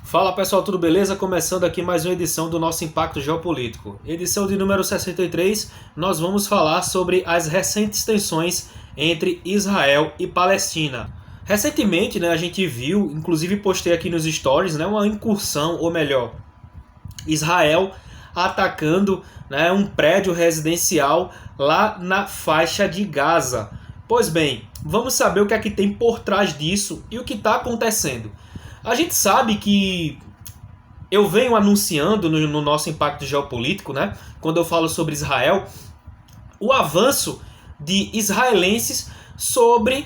Fala pessoal, tudo beleza? Começando aqui mais uma edição do nosso Impacto Geopolítico. Edição de número 63, nós vamos falar sobre as recentes tensões entre Israel e Palestina. Recentemente, a gente viu, inclusive postei aqui nos stories, uma incursão, ou melhor, Israel atacando um prédio residencial lá na faixa de Gaza. Pois bem, vamos saber o que é que tem por trás disso e o que está acontecendo. A gente sabe que eu venho anunciando no nosso Impacto Geopolítico, quando eu falo sobre Israel, o avanço de israelenses sobre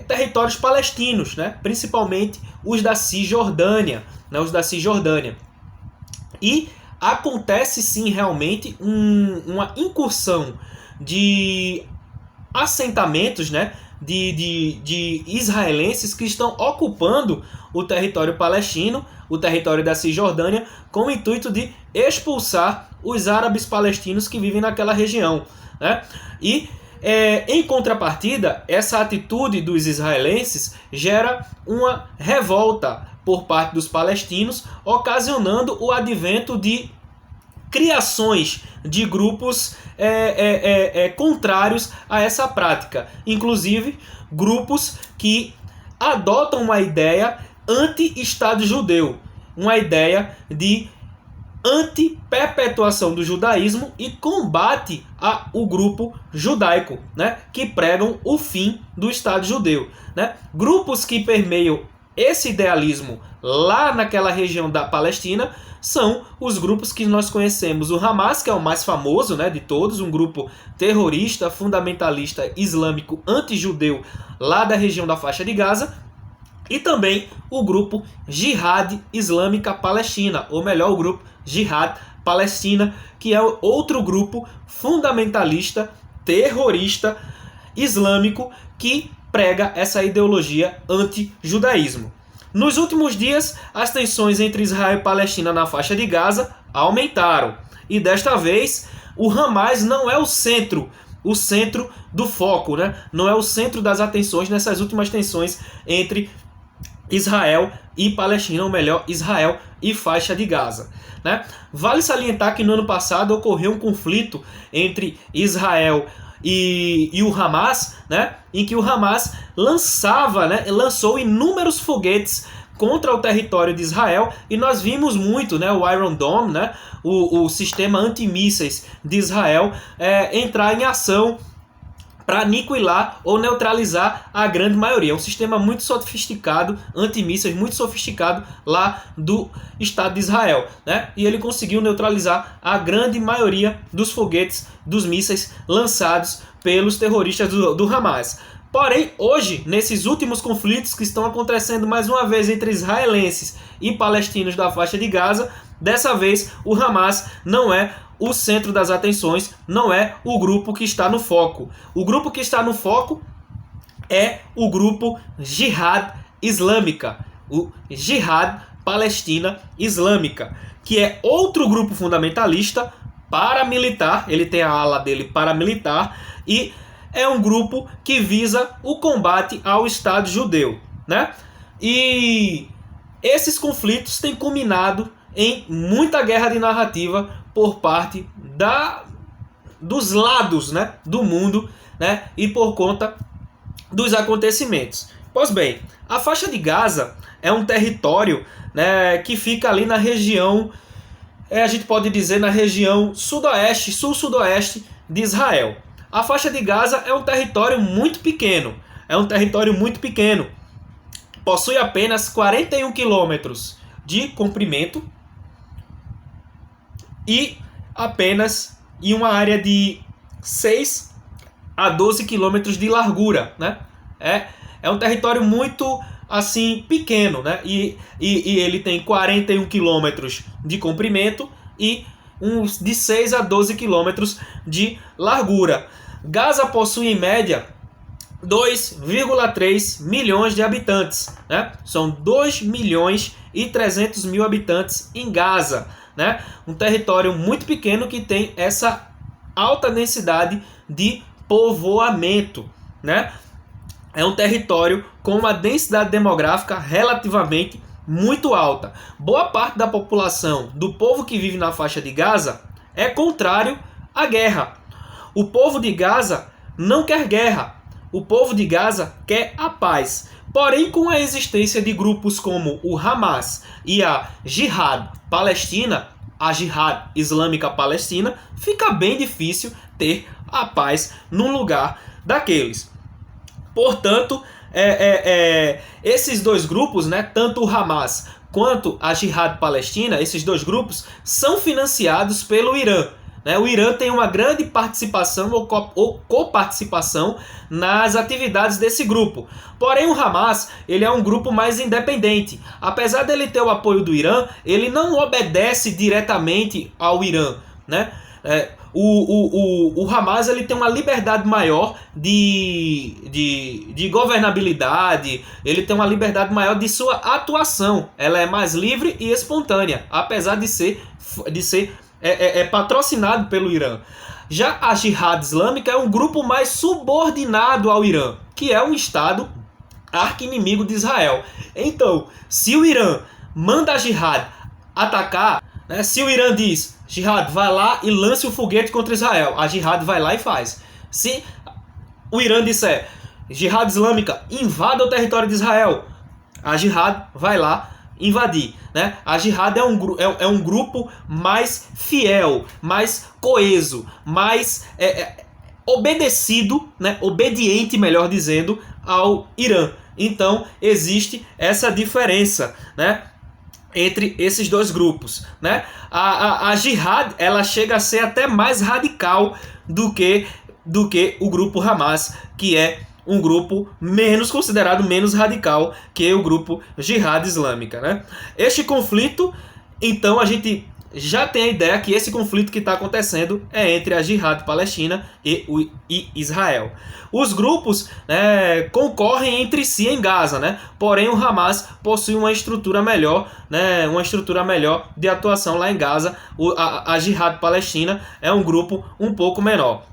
territórios palestinos, principalmente os da Cisjordânia. E acontece sim realmente uma incursão de assentamentos, de israelenses que estão ocupando o território palestino, o território da Cisjordânia, com o intuito de expulsar os árabes palestinos que vivem naquela região. E, em contrapartida, essa atitude dos israelenses gera uma revolta por parte dos palestinos, ocasionando o advento de criações de grupos contrários a essa prática. Inclusive, grupos que adotam uma ideia anti-Estado judeu, uma ideia de anti-perpetuação do judaísmo e combate ao grupo judaico, que pregam o fim do Estado judeu. Grupos que permeiam esse idealismo lá naquela região da Palestina são os grupos que nós conhecemos. O Hamas, que é o mais famoso de todos, um grupo terrorista, fundamentalista, islâmico, anti-judeu lá da região da faixa de Gaza, e também o grupo Jihad Islâmica Palestina, ou melhor, o grupo Jihad Palestina, que é outro grupo fundamentalista, terrorista, islâmico, que prega essa ideologia anti-judaísmo. Nos últimos dias, as tensões entre Israel e Palestina na faixa de Gaza aumentaram. E desta vez, o Hamas não é o centro do foco, não é o centro das atenções nessas últimas tensões entre Israel e Palestina, ou melhor, Israel e faixa de Gaza. Vale salientar que no ano passado ocorreu um conflito entre Israel e o Hamas, em que o Hamas lançou inúmeros foguetes contra o território de Israel, e nós vimos muito o Iron Dome, o sistema antimísseis de Israel, entrar em ação para aniquilar ou neutralizar a grande maioria. É um sistema muito sofisticado, antimísseis muito sofisticado lá do Estado de Israel. E ele conseguiu neutralizar a grande maioria dos foguetes, dos mísseis lançados pelos terroristas do Hamas. Porém, hoje, nesses últimos conflitos que estão acontecendo mais uma vez entre israelenses e palestinos da faixa de Gaza, dessa vez o Hamas não é o centro das atenções, não é o grupo que está no foco. O grupo que está no foco é o grupo Jihad Islâmica, o Jihad Palestina Islâmica, que é outro grupo fundamentalista paramilitar, ele tem a ala dele paramilitar, e é um grupo que visa o combate ao Estado judeu. E esses conflitos têm culminado em muita guerra de narrativa por parte dos lados do mundo, e por conta dos acontecimentos. Pois bem, a faixa de Gaza é um território que fica ali na região, a gente pode dizer, na região sudoeste, sul-sudoeste de Israel. A faixa de Gaza é um território muito pequeno, possui apenas 41 quilômetros de comprimento e apenas em uma área de 6 a 12 quilômetros de largura. É um território muito assim pequeno, e ele tem 41 quilômetros de comprimento e de 6 a 12 quilômetros de largura. Gaza possui em média 2,3 milhões de habitantes. São 2 milhões e 300 mil habitantes em Gaza. Um território muito pequeno que tem essa alta densidade de povoamento. É um território com uma densidade demográfica relativamente muito alta. Boa parte da população, do povo que vive na faixa de Gaza, é contrário à guerra. O povo de Gaza não quer guerra. O povo de Gaza quer a paz. Porém, com a existência de grupos como o Hamas e a Jihad Palestina, a Jihad Islâmica Palestina, fica bem difícil ter a paz num lugar daqueles. Portanto, esses dois grupos, né, tanto o Hamas quanto a Jihad Palestina, esses dois grupos são financiados pelo Irã. Né? O Irã tem uma grande participação ou coparticipação nas atividades desse grupo. Porém, o Hamas ele é um grupo mais independente. Apesar dele ter o apoio do Irã, ele não obedece diretamente ao Irã. Né? O Hamas ele tem uma liberdade maior de governabilidade, ele tem uma liberdade maior de sua atuação. Ela é mais livre e espontânea, apesar de ser patrocinado pelo Irã. Já a Jihad Islâmica é um grupo mais subordinado ao Irã, que é um estado arqui-inimigo de Israel. Então, se o Irã manda a Jihad atacar, né, se o Irã diz, Jihad, vai lá e lance o foguete contra Israel, a Jihad vai lá e faz. Se o Irã disser, Jihad Islâmica, invada o território de Israel, a Jihad vai lá invadir. Né? A Jihad é um grupo mais fiel, mais coeso, mais obedecido, né? Obediente, melhor dizendo, ao Irã. Então existe essa diferença, né, entre esses dois grupos. Né? A Jihad ela chega a ser até mais radical do que o grupo Hamas, que é um grupo considerado menos radical que o grupo Jihad Islâmica. Né? Este conflito, então a gente já tem a ideia que esse conflito que está acontecendo é entre a Jihad Palestina e Israel. Os grupos, né, concorrem entre si em Gaza, né? Porém o Hamas possui uma estrutura melhor, né, de atuação lá em Gaza. A Jihad Palestina é um grupo um pouco menor.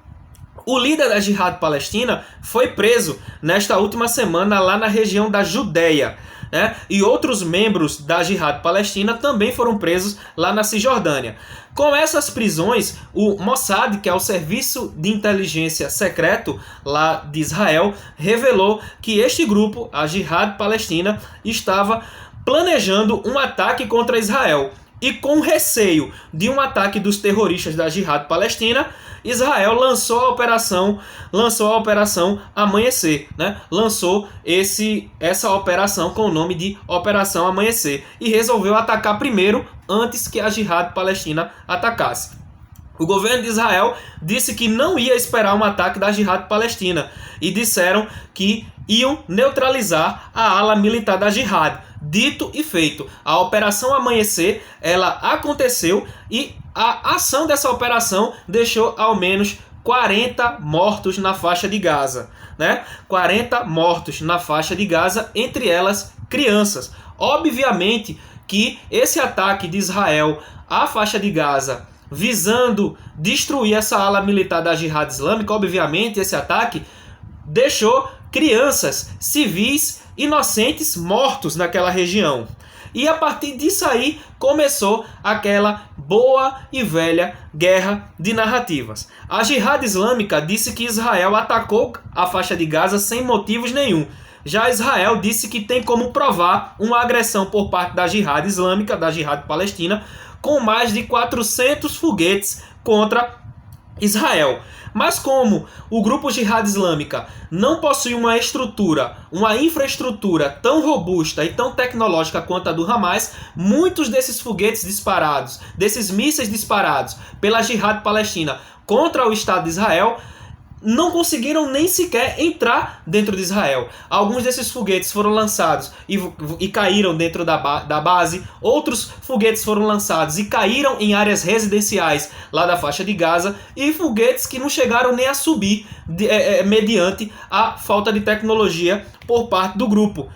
O líder da Jihad Palestina foi preso nesta última semana lá na região da Judéia. Né? E outros membros da Jihad Palestina também foram presos lá na Cisjordânia. Com essas prisões, o Mossad, que é o serviço de inteligência secreto lá de Israel, revelou que este grupo, a Jihad Palestina, estava planejando um ataque contra Israel. E com receio de um ataque dos terroristas da Jihad Palestina, Israel lançou a operação Amanhecer, né? Lançou essa operação com o nome de Operação Amanhecer e resolveu atacar primeiro antes que a Jihad Palestina atacasse. O governo de Israel disse que não ia esperar um ataque da Jihad Palestina e disseram que iam neutralizar a ala militar da Jihad. Dito e feito, a Operação Amanhecer ela aconteceu e a ação dessa operação deixou ao menos 40 mortos na faixa de Gaza, né? 40 mortos na faixa de Gaza, entre elas crianças. Obviamente que esse ataque de Israel à faixa de Gaza, visando destruir essa ala militar da Jihad Islâmica, obviamente esse ataque deixou crianças, civis, inocentes mortos naquela região. E a partir disso aí começou aquela boa e velha guerra de narrativas. A Jihad Islâmica disse que Israel atacou a faixa de Gaza sem motivos nenhum. Já Israel disse que tem como provar uma agressão por parte da Jihad Islâmica, da Jihad Palestina, com mais de 400 foguetes contra Israel. Mas como o grupo Jihad Islâmica não possui uma infraestrutura tão robusta e tão tecnológica quanto a do Hamas, muitos desses foguetes disparados, desses mísseis disparados pela Jihad Palestina contra o Estado de Israel, não conseguiram nem sequer entrar dentro de Israel. Alguns desses foguetes foram lançados e caíram dentro da base. Outros foguetes foram lançados e caíram em áreas residenciais lá da faixa de Gaza. E foguetes que não chegaram nem a subir mediante a falta de tecnologia por parte do grupo.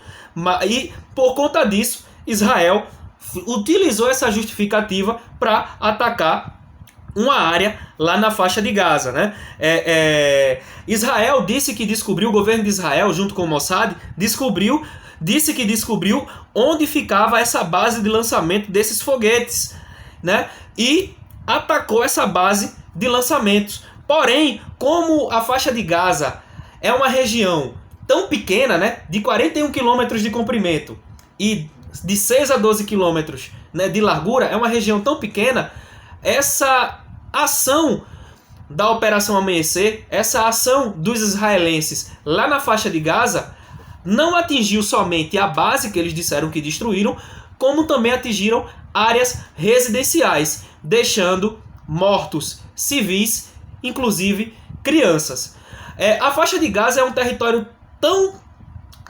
E por conta disso, Israel utilizou essa justificativa para atacar uma área lá na faixa de Gaza, né? Israel disse que descobriu, o governo de Israel, junto com o Mossad, descobriu disse que descobriu onde ficava essa base de lançamento desses foguetes, né? E atacou essa base de lançamentos. Porém, como a faixa de Gaza é uma região tão pequena, né, de 41 quilômetros de comprimento e de 6 a 12 quilômetros, né, de largura, é uma região tão pequena, essa ação da Operação Amanhecer, essa ação dos israelenses lá na faixa de Gaza, não atingiu somente a base que eles disseram que destruíram, como também atingiram áreas residenciais, deixando mortos civis, inclusive crianças. A faixa de Gaza é um território tão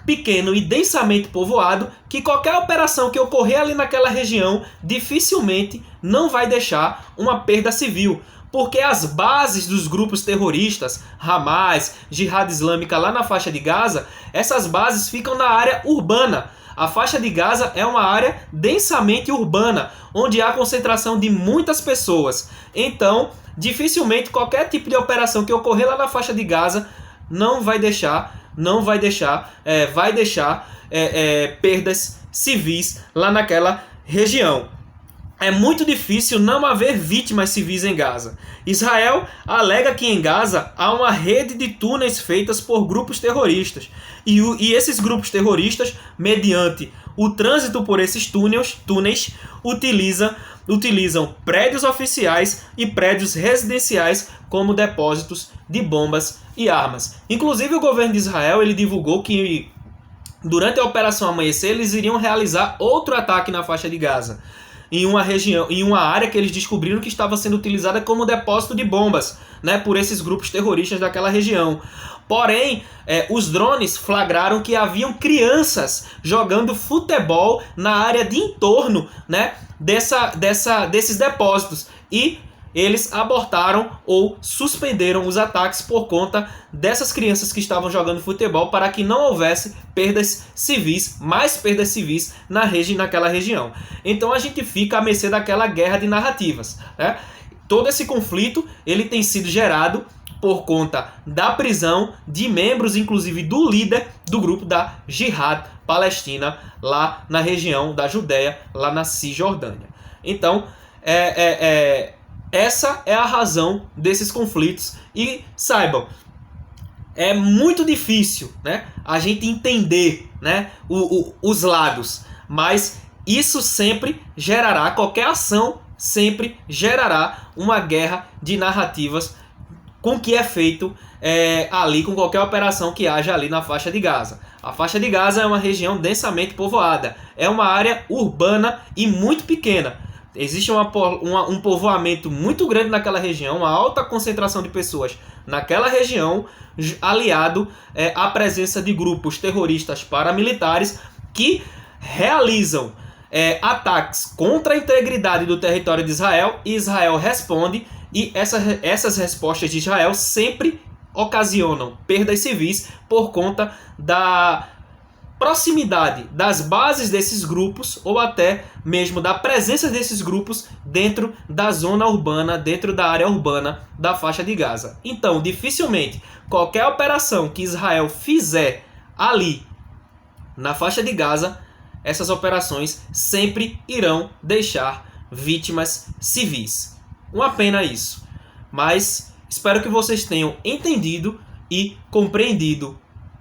pequeno e densamente povoado que qualquer operação que ocorrer ali naquela região dificilmente não vai deixar uma perda civil, porque as bases dos grupos terroristas, Hamas, Jihad Islâmica lá na faixa de Gaza, essas bases ficam na área urbana. A faixa de Gaza é uma área densamente urbana, onde há concentração de muitas pessoas. Então, dificilmente qualquer tipo de operação que ocorrer lá na faixa de Gaza vai deixar perdas civis lá naquela região. É muito difícil não haver vítimas civis em Gaza. Israel alega que em Gaza há uma rede de túneis feitas por grupos terroristas. E esses grupos terroristas, mediante o trânsito por esses túneis utilizam prédios oficiais e prédios residenciais como depósitos de bombas e armas. Inclusive, o governo de Israel ele divulgou que durante a Operação Amanhecer eles iriam realizar outro ataque na faixa de Gaza, em uma área que eles descobriram que estava sendo utilizada como depósito de bombas, né, por esses grupos terroristas daquela região. Porém, os drones flagraram que haviam crianças jogando futebol na área de entorno, né, desses depósitos, e eles abortaram ou suspenderam os ataques por conta dessas crianças que estavam jogando futebol, para que não houvesse mais perdas civis naquela região. Então a gente fica à mercê daquela guerra de narrativas, né? Todo esse conflito ele tem sido gerado por conta da prisão de membros, inclusive do líder do grupo da Jihad Palestina, lá na região da Judéia, lá na Cisjordânia. Então, essa é a razão desses conflitos. E saibam, é muito difícil, né, a gente entender, né, os lados, mas isso sempre gerará, qualquer ação sempre gerará uma guerra de narrativas com o que é feito ali, com qualquer operação que haja ali na faixa de Gaza. A faixa de Gaza é uma região densamente povoada, é uma área urbana e muito pequena. Existe um povoamento muito grande naquela região, uma alta concentração de pessoas naquela região, aliado à presença de grupos terroristas paramilitares que realizam ataques contra a integridade do território de Israel, e Israel responde, e essas respostas de Israel sempre ocasionam perdas civis por conta da proximidade das bases desses grupos, ou até mesmo da presença desses grupos dentro da zona urbana, dentro da área urbana da faixa de Gaza. Então, dificilmente qualquer operação que Israel fizer ali na faixa de Gaza, essas operações sempre irão deixar vítimas civis. Uma pena isso, mas espero que vocês tenham entendido e compreendido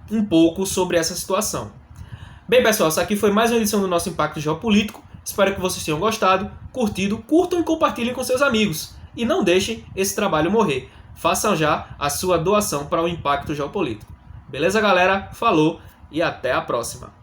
um pouco sobre essa situação. Bem, pessoal, essa aqui foi mais uma edição do nosso Impacto Geopolítico. Espero que vocês tenham gostado, curtido, curtam e compartilhem com seus amigos. E não deixem esse trabalho morrer. Façam já a sua doação para o Impacto Geopolítico. Beleza, galera? Falou e até a próxima.